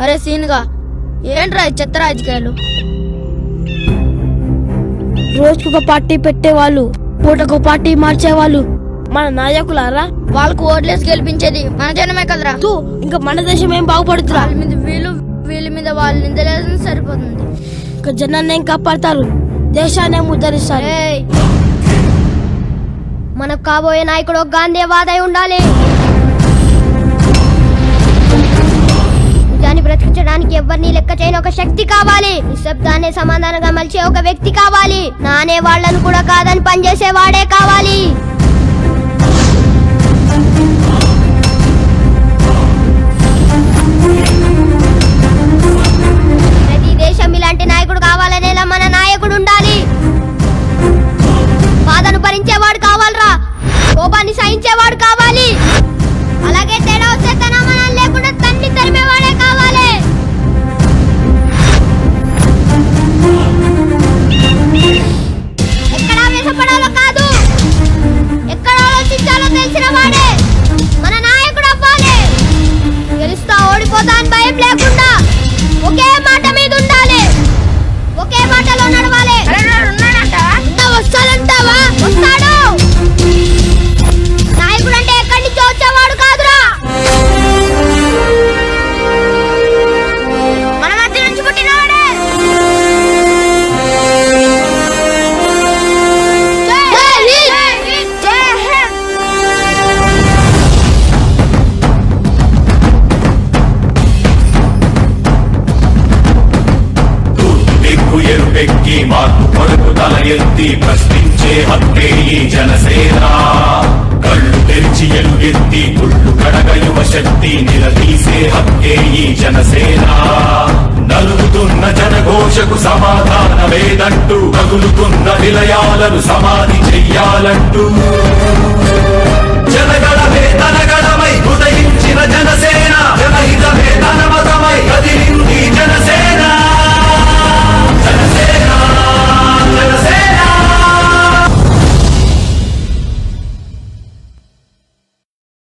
అరే సీన్గా ఏంట్రా ఈ చెత్త రాజకీయాలు? రోజుకొక పార్టీ పెట్టేవాళ్ళు, పూటకు పార్టీ మార్చేవాళ్ళు మన నాయకులారా? వాళ్ళకు ఓట్లేసి గెలిపించేది మన జనమే కదరా. ఇంకా మన దేశం ఏం బాగుపడుతురా? వాళ్ళ మీద వీళ్ళ మీద వాళ్ళు నిందలేదని సరిపోతుంది. ఇంకా జనాన్ని ఏం కాపాడతారు, దేశాన్ని ఏం ఉద్ధరిస్తారు? మనకు కాబోయే నాయకుడు గాంధీవాదై ఉండాలి. దాన్ని బ్రతికించడానికి ఎవరిని లెక్క చేయని ఒక శక్తి కావాలి. నిశ్శబ్దాన్ని సమాధానంగా మలిచే ఒక వ్యక్తి కావాలి. నానే వాళ్ళను కూడా కాదని పనిచేసేవాడే కావాలి. ప్రతి దేశం ఇలాంటి నాయకుడు కావాలనేలా మన నాయకుడు ఉండాలి. బాధను భరించేవాడు కావాలరా, కోపాన్ని సహించేవాడు కావాలి. అలాగే తేడా వస్తే తన మనం లేకుండా తన్ని తరిమేవాడే కావాలి. ఎక్కడ వేసపడాలో కాదు, ఎక్కడ ఆలోచించాలో తెలిసిన వాడే మన నాయకుడు అవ్వాలి. గెలుస్తా ఓడిపోతా అని భయం లేకుండా ఒకే మాట మీద ఉండాలి, ఒకే మాటలో నడవాలి. వస్తాడంటావా? వస్తాడు. నాయకుడు అంటే ఎక్కడి నుంచో వచ్చేవాడు కాదురా, మన మధ్య నుంచి పుట్టినవాడే. ఎరుపెక్కి మార్పు కొరకు తల ఎత్తి ప్రశ్నించే హక్కే ఈ జనసేన. కళ్ళు తెరిచి ఎలుగెత్తి గుళ్ళు కడగ యువ శక్తి నిలదీసే హక్కే ఈ జనసేన. నలుగుతున్న జనఘోషకు సమాధానమేదంటూ తగులుతున్న నిలయాలను సమాధి చెయ్యాలంటూ